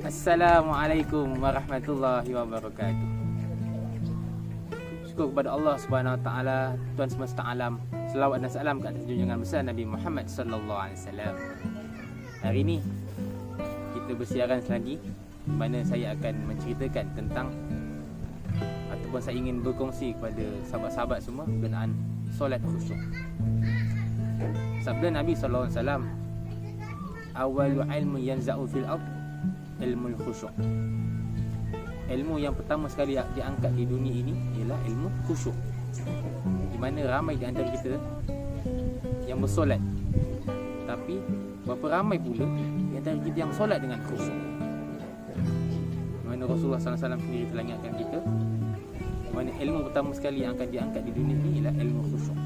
Assalamualaikum warahmatullahi wabarakatuh. Syukur kepada Allah Subhanahu Wa Taala, Tuhan semesta alam. Selawat dan salam ke atas junjungan besar Nabi Muhammad sallallahu alaihi wasallam. Hari ini kita bersiaran selagi, di mana saya akan menceritakan tentang ataupun saya ingin berkongsi kepada sahabat-sahabat semua berkenaan solat khusyuk. Sabda Nabi sallallahu alaihi wasallam, "Awwalu ilmu yanza'u fil ard ilmu khusyuk." Ilmu yang pertama sekali diangkat di dunia ini ialah ilmu khusyuk. Di mana ramai di antara kita yang bersolat, tapi berapa ramai pula di antara kita yang solat dengan khusyuk. Di mana Rasulullah sallallahu alaihi wasallam sendiri telah ingatkan kita, di mana ilmu pertama sekali yang akan diangkat di dunia ini ialah ilmu khusyuk.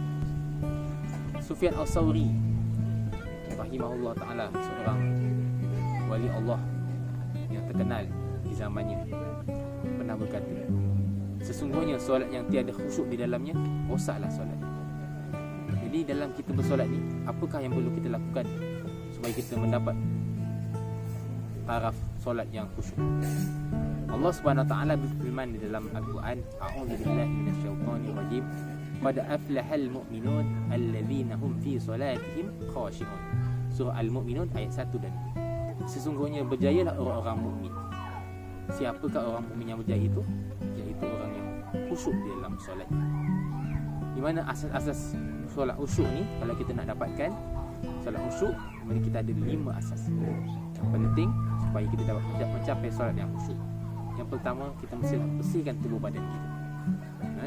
Sufyan Al-Thawri rahimahullah ta'ala, seorang wali Allah yang terkenal di zamannya, pernah berkata, sesungguhnya solat yang tiada khusyuk di dalamnya, rosaklah solat. Jadi dalam kita bersolat ni, apakah yang perlu kita lakukan supaya kita mendapat taraf solat yang khusyuk? Allah Subhanahu Wa Taala berfirman di dalam Al-Quran, a'udzubillahi minasyaitonir rajim, qad aflahal mu'minun alladzina hum fi solatihim khashi'un. Surah Al-Mu'minun ayat 1 dan 2. Sesungguhnya berjayalah orang-orang mukmin. Siapakah orang mukmin yang berjaya itu? Iaitu orang yang khusyuk di dalam solat. Di mana asas-asas solat khusyuk ni, kalau kita nak dapatkan solat khusyuk, mari kita ada 5 asas yang penting supaya kita dapat mencapai solat yang khusyuk. Yang pertama, kita mesti bersihkan tubuh badan kita.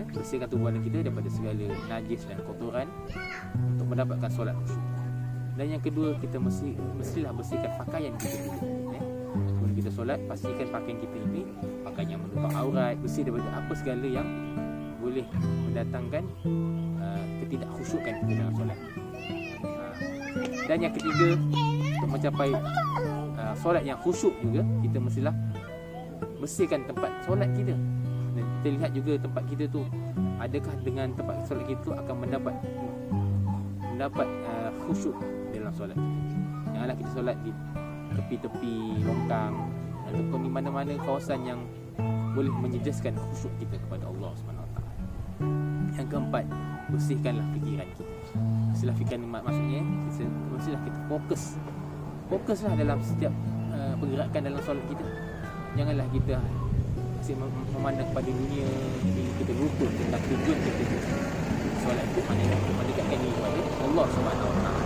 Bersihkan tubuh badan kita daripada segala najis dan kotoran untuk mendapatkan solat khusyuk. Dan yang kedua, kita mestilah bersihkan pakaian kita dulu. Sebelum kita solat, pastikan pakaian kita ini pakaian yang menutup aurat, bersih daripada apa segala yang boleh mendatangkan ketidakkhusyukan kita dalam solat. Dan yang ketiga, untuk mencapai solat yang khusyuk juga, kita mestilah bersihkan tempat solat kita. Dan kita lihat juga tempat kita tu, adakah dengan tempat solat kita tu akan mendapat khusyuk dalam solat kita. Janganlah kita solat di tepi-tepi longkang ataupun di mana-mana kawasan yang boleh menjejaskan khusyuk kita kepada Allah Subhanahu Wa Taala. Yang keempat, bersihkanlah fikiran kita. Bersihlah fikiran, maksudnya mestilah kita fokuslah dalam setiap pergerakan dalam solat kita. Janganlah kita asyik memandang pada dunia hingga kita lupa tentang tujuan kita. Solat itu maknanya mendekatkan diri kepada Allah Subhanahu Wa Taala.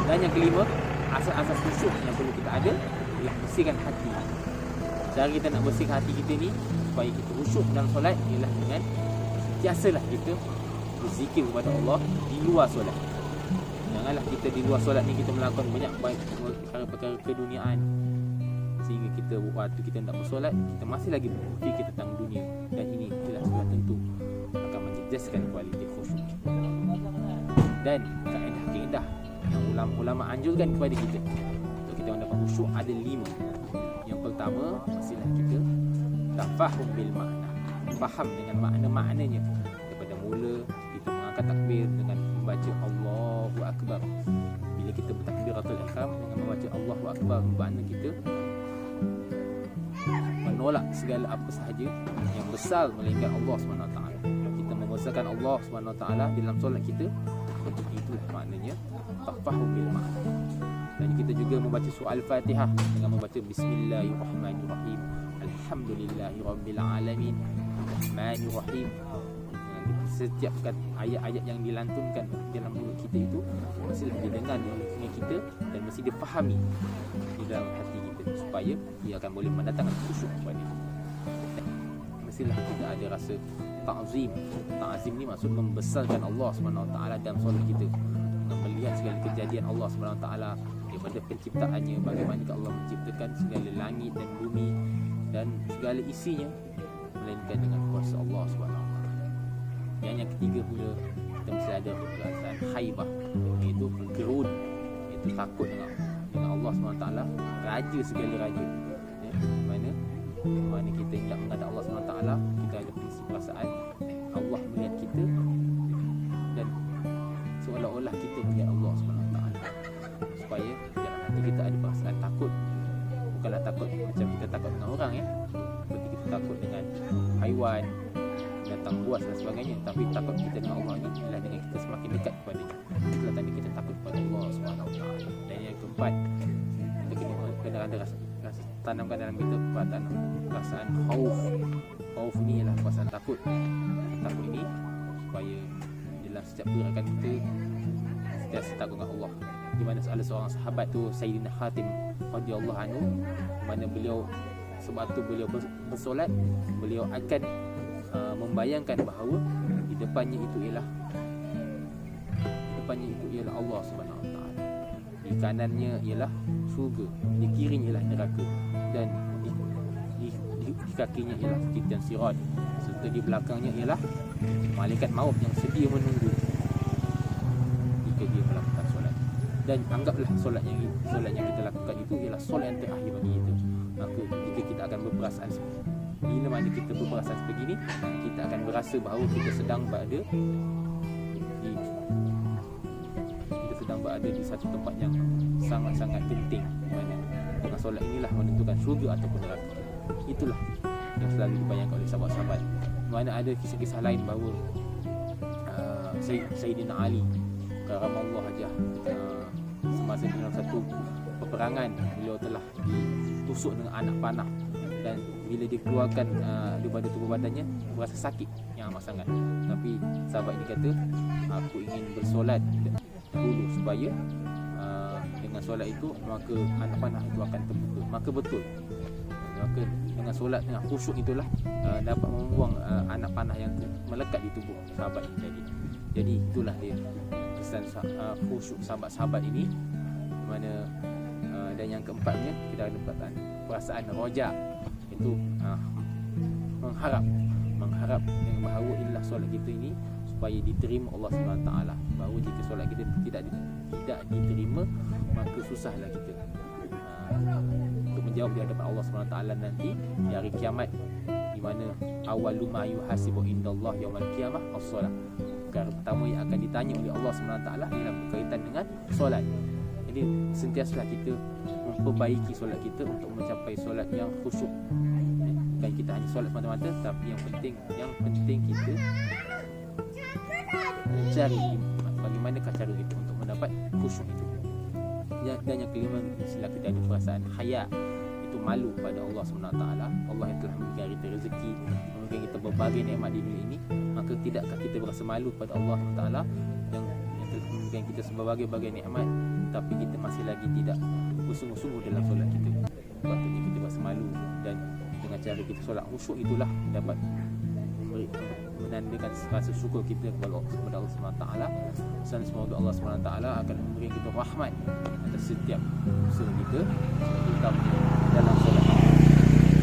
Dan yang kelima, asas-asas khusyuk yang perlu kita ada ialah bersihkan hati. Cara kita nak bersihkan hati kita ni supaya kita khusyuk dalam solat ialah dengan biasalah kita berzikir kepada Allah di luar solat. Janganlah kita di luar solat ni kita melakukan banyak perkara-perkara keduniaan, sehingga kita waktu kita nak bersolat, kita masih lagi berfikir tentang dunia. Dan ini jelas sudah tentu akan menjejaskan kualiti khusyuk. Dan kaedah-kaedah yang ulama anjurkan kepada kita untuk kita mendapat khusyuk ada 5. Yang pertama, mestilah kita tafahum bil makna, faham dengan makna-maknanya. Daripada mula kita mengangkat takbir dengan membaca Allahu Akbar. Bila kita bertakbiratul ihram dengan membaca Allahu Akbar, bermakna kita menolak segala apa sahaja yang besar melainkan Allah SWT. Kita membesarkan Allah SWT dalam solat kita. Itulah maknanya tafahum bil makna. Dan kita juga membaca surah Al-Fatihah dengan membaca Bismillahirrahmanirrahim, Alhamdulillahirabbil alamin, Rahmanirrahim. Setiap ayat-ayat yang dilantunkan dalam mulut kita itu mestilah didengar oleh telinga kita dan mesti difahami di dalam hati kita, supaya ia akan boleh mendatangkan khusyuk kepada kita. Mestilah kita ada rasa ta'zim. Ta'zim ni maksud membesarkan Allah SWT dalam solat kita, dengan melihat segala kejadian Allah SWT daripada penciptaannya, bagaimana Allah menciptakan segala langit dan bumi dan segala isinya, melainkan dengan kuasa Allah SWT. Yang ketiga pula, kita mesti ada perasaan haibah, iaitu gerun, iaitu takut dengan Allah SWT, raja segala raja. Mana kita hendak menghadap Allah SWT, kita ada perasaan Allah melihat kita dan seolah-olah kita melihat Allah SWT. Supaya dalam hati kita ada perasaan takut, bukanlah takut macam Tapi takut kita dengan Allah ni ialah dengan kita semakin dekat kepadanya. Itulah tanda kita takut kepada Allah SWT. Dan yang keempat, kita kena ada rasa tanamkan dalam kita perasaan khauf. Khauf ni ialah perasaan takut. Takut ini supaya dalam setiap gerakan kita sentiasa takut dengan Allah. Di mana ada seorang sahabat tu, Sayyidina Khatim radhiyallahu anhu, mana beliau sebab tu beliau bersolat, beliau akan membayangkan bahawa di depannya itu ialah Allah Subhanahu Wa Taala. Di kanannya ialah syurga, di kirinya ialah neraka, dan di kakinya ialah titan sirat, serta di belakangnya ialah malaikat maut yang sedia menunggu jika dia melakukan solat. Dan anggaplah solat yang kita lakukan itu ialah solat yang terakhir bagi kita. Maka jika kita akan berperasaan, bila mana kita berperasaan sebegini, kita akan berasa bahawa kita sedang berada di satu tempat yang sangat-sangat penting, di mana dengan solat inilah menentukan syurga ataupun neraka. Itulah yang selalu dibayangkan oleh sahabat-sahabat. Mana ada kisah-kisah lain bahawa Sayyidina Ali karamallahu wajhah, semasa dalam satu peperangan, beliau telah ditusuk dengan anak panah, dan bila dikeluarkan daripada tubuh badannya, berasa sakit yang amat sangat. Tapi sahabat ini kata, aku ingin bersolat dahulu supaya dengan solat itu maka anak panah itu akan terbuka. Maka betul, maka dengan solat, dengan khusyuk itulah dapat membuang anak panah yang melekat di tubuh sahabat ini tadi. Jadi itulah dia kesan khusyuk sahabat-sahabat ini. Mana dan yang keempatnya, kita ada perasaan roja, itu mengharap yang bahawa inilah solat kita ini supaya diterima Allah SWT. Bahawa jika solat kita tidak diterima, maka susahlah kita untuk menjawab di hadapan Allah SWT nanti di hari kiamat, di mana awwalu ma yuhasibu indallah yaumil qiyamah as-solat. Perkara pertama yang akan ditanya oleh Allah SWT ialah berkaitan dengan solat. Jadi sentiasalah kita memperbaiki solat kita untuk mencapai solat yang khusyuk. Bukan kita hanya solat semata-mata, tapi yang penting kita mencari bagaimana cara kita untuk mendapat khusyuk itu. Dan yang kelima, istilah kita ada perasaan haya, itu malu pada Allah SWT. Allah yang telah memberikan kita rezeki, memberikan kita berbagai nikmat di dunia ini, maka tidakkah kita berasa malu pada Allah SWT yang telah memberikan kita berbagai nikmat, tapi kita masih lagi tidak bersungguh-sungguh dalam solat kita. Patutnya kita berasa malu, dan dengan cara kita solat khusyuk itulah dapat menandakan rasa syukur kita kepada Allah SWT. Dan semoga Allah SWT akan memberi kita rahmat atas setiap usaha kita, terutamanya dalam solat.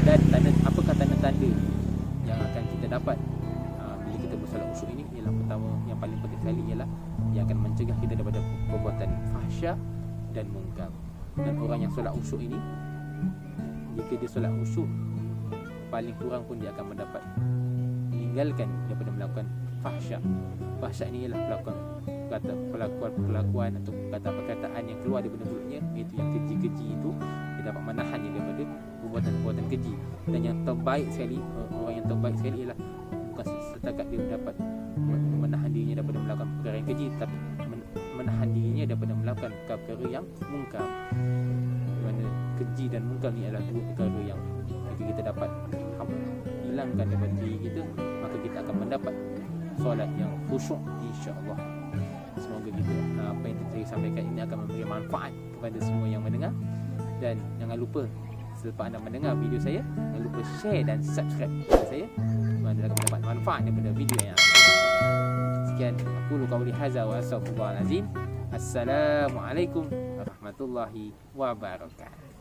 Dan apakah tanda-tanda yang akan kita dapat bila kita bersolat khusyuk ini? Ialah pertama, yang paling penting sekali ialah yang akan mencegah kita daripada perbuatan fahsya dan mungkar. Dan orang yang solat khusyuk ini, jika dia solat khusyuk, paling kurang pun dia akan mendapat meninggalkan daripada melakukan fahsya. Fahsya ini ialah perlakuan atau perkataan yang keluar daripada mulutnya, iaitu yang keji-keji itu. Dia dapat menahannya daripada perbuatan-perbuatan keji. Dan yang terbaik sekali, orang yang terbaik sekali ialah bukan setakat dia dapat menahan dirinya daripada melakukan perkara yang keji, tapi menahan dirinya daripada melakukan perkara yang mungkar. Di mana keji dan mungkar ni adalah dua perkara yang jika kita dapat hilangkan daripada diri kita, maka kita akan mendapat solat yang khusyuk, insya-Allah. Semoga kita apa yang saya sampaikan ini akan memberi manfaat kepada semua yang mendengar. Dan jangan lupa, selepas anda mendengar video saya, jangan lupa share dan subscribe kepada saya, mana akan mendapat manfaat daripada video yang sekian. Aku qauli hadza wa astaghfirullahalazim. Assalamualaikum warahmatullahi wabarakatuh.